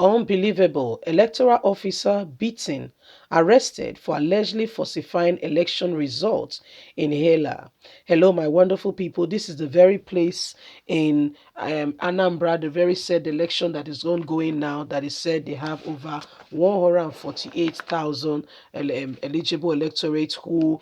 Unbelievable. Electoral officer beaten, arrested for allegedly falsifying election results in IHIALA. Hello, my wonderful people. This is the very place in Anambra, the very said election that is ongoing now, that is said they have over 148,000 eligible electorate who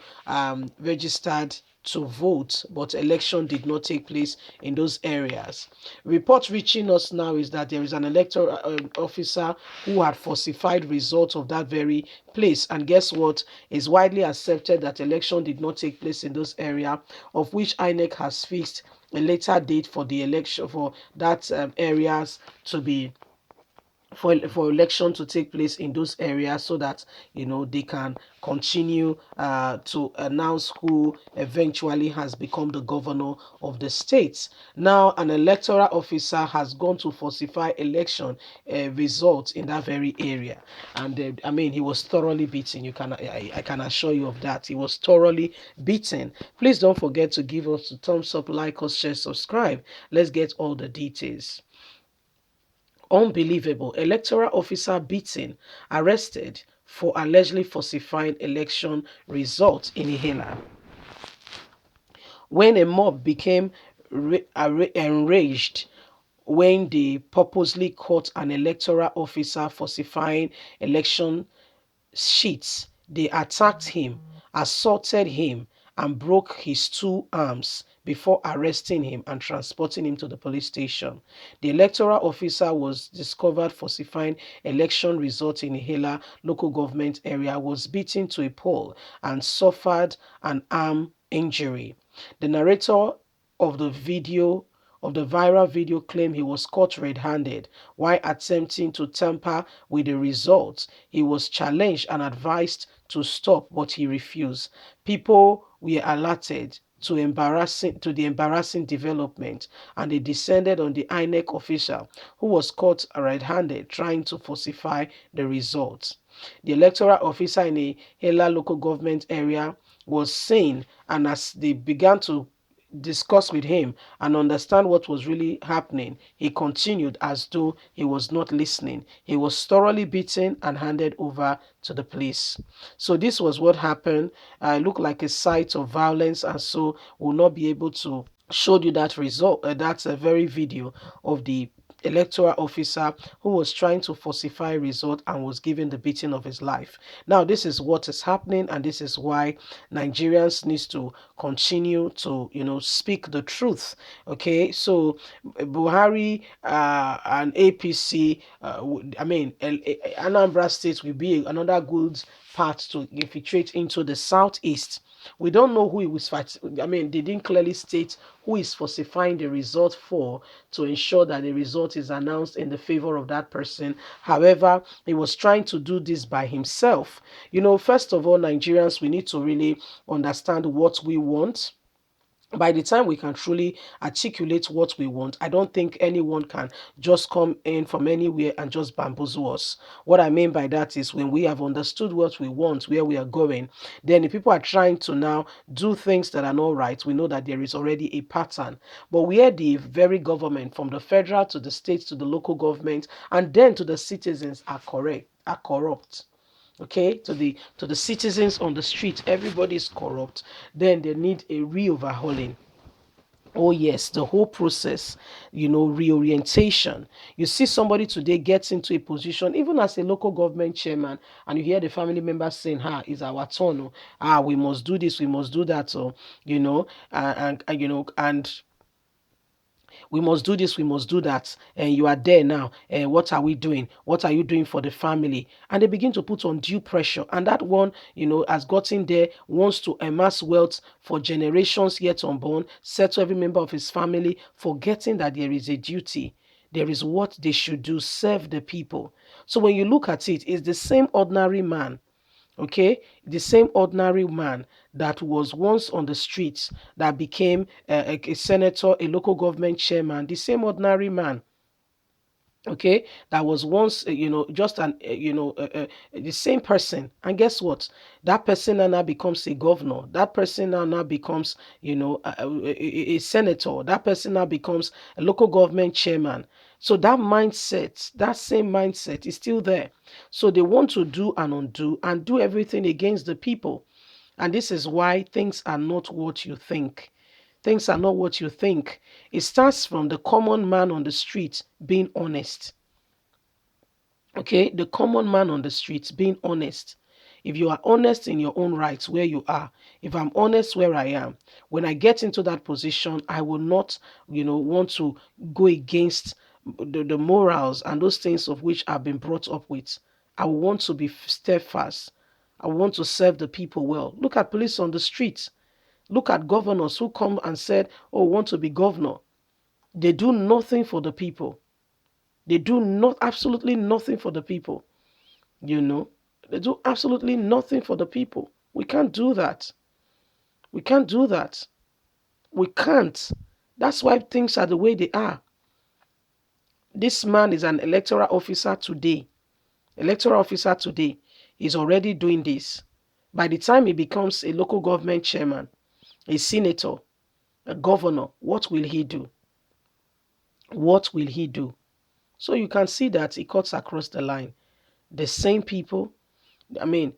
registered to vote, but election did not take place in those areas. Reports reaching us now is that there is an electoral officer who had falsified results of that very place, and guess what? It's widely accepted that election did not take place in those areas, of which INEC has fixed a later date for the election for that areas to be for election to take place in those areas, so that they can continue to announce who eventually has become the governor of the states. Now an electoral officer has gone to falsify election results in that very area, and I mean, he was thoroughly beaten. I can assure you of that. He was thoroughly beaten. Please don't forget to give us a thumbs up, like us, share, subscribe. Let's get all the details. Unbelievable. Electoral officer beaten, arrested for allegedly falsifying election results in IHIALA. When a mob became enraged when they purposely caught an electoral officer falsifying election sheets, they attacked him, assaulted him, and broke his two arms before arresting him and transporting him to the police station. The electoral officer was discovered falsifying election results in IHIALA local government area, was beaten to a pulp, and suffered an arm injury. The narrator of the viral video claimed he was caught red-handed while attempting to tamper with the results. He was challenged and advised to stop, but he refused. People were alerted to the embarrassing development, and they descended on the INEC official who was caught red-handed trying to falsify the results. The electoral officer in a IHIALA local government area was seen, and as they began to discuss with him and understand what was really happening, he continued as though he was not listening. He was thoroughly beaten and handed over to the police. So this was what happened. It looked like a sight of violence, and so we'll not be able to show you that result. That's a very video of the electoral officer who was trying to falsify result and was given the beating of his life. Now this is what is happening, and this is why Nigerians needs to continue to speak the truth. Okay, so Buhari and APC, I mean, Anambra State will be another good part to infiltrate into the southeast. We don't know who he was fighting. I mean, they didn't clearly state who is falsifying the result for, to ensure that the result is announced in the favor of that person. However, he was trying to do this by himself. First of all, Nigerians, we need to really understand what we want. By the time we can truly articulate what we want, I don't think anyone can just come in from anywhere and just bamboozle us. What I mean by that is, when we have understood what we want, where we are going, then if people are trying to now do things that are not right, we know that there is already a pattern. But where the very government, from the federal to the states to the local government and then to the citizens, are corrupt, okay, to the citizens on the street, everybody is corrupt, then they need a re-overhauling. Oh yes, the whole process, reorientation. You see somebody today gets into a position, even as a local government chairman, and you hear the family members saying, it's our turn, we must do this, we must do that, and we must do this, we must do that, and you are there now, and what are we doing, what are you doing for the family? And they begin to put undue pressure, and that one, has gotten there, wants to amass wealth for generations yet unborn, settle every member of his family, forgetting that there is a duty. There is what they should do: serve the people. So when you look at it, it's the same ordinary man, okay, the same ordinary man that was once on the streets, that became a senator, a local government chairman, the same ordinary man, okay, that was once just the same person, and guess what, that person now becomes a governor, that person now becomes a senator, that person now becomes a local government chairman. So that mindset, that same mindset is still there. So they want to do and undo and do everything against the people. And this is why things are not what you think. Things are not what you think. It starts from the common man on the street being honest. Okay, the common man on the streets being honest. If you are honest in your own rights where you are, if I'm honest where I am, when I get into that position, I will not, want to go against the morals and those things of which I've been brought up with. I will want to be steadfast. I want to serve the people well. Look at police on the streets. Look at governors who come and said, "Oh, want to be governor." They do nothing for the people. They do not absolutely nothing for the people. You know, they do absolutely nothing for the people. We can't do that. We can't do that. We can't. That's why things are the way they are. This man is an electoral officer today. Electoral officer today. He's already doing this. By the time he becomes a local government chairman, a senator, a governor, what will he do? What will he do? So you can see that he cuts across the line. The same people,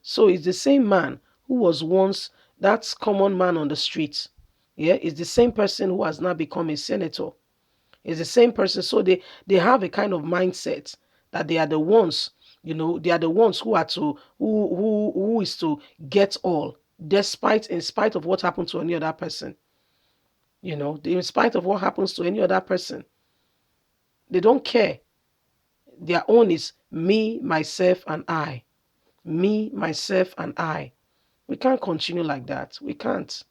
so it's the same man who was once that common man on the street. Yeah, it's the same person who has now become a senator. It's the same person. So they have a kind of mindset that they are the ones, they are the ones who are to who is to get all, despite in spite of what happened to any other person. In spite of what happens to any other person, they don't care. Their own is me, myself, and I. Me, myself, and I. We can't continue like that. We can't.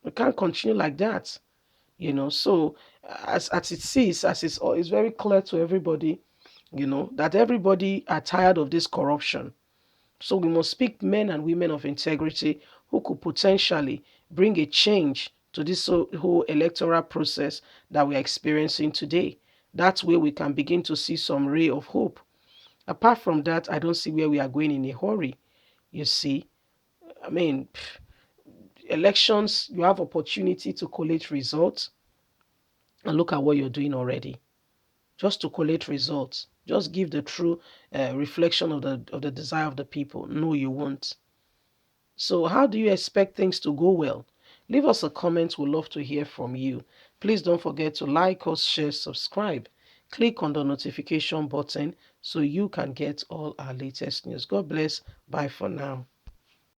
We can't continue like that. So as it sees, it's very clear to everybody, that everybody are tired of this corruption. So we must speak men and women of integrity who could potentially bring a change to this whole electoral process that we're experiencing today. That's where we can begin to see some ray of hope. Apart from that, I don't see where we are going in a hurry. You see, I mean, elections, you have opportunity to collate results, and look at what you're doing already. Just to collate results, just give the true reflection of the desire of the people. No, you won't. So how do you expect things to go well? Leave us a comment. We'd love to hear from you. Please don't forget to like us, share, subscribe. Click on the notification button so you can get all our latest news. God bless. Bye for now.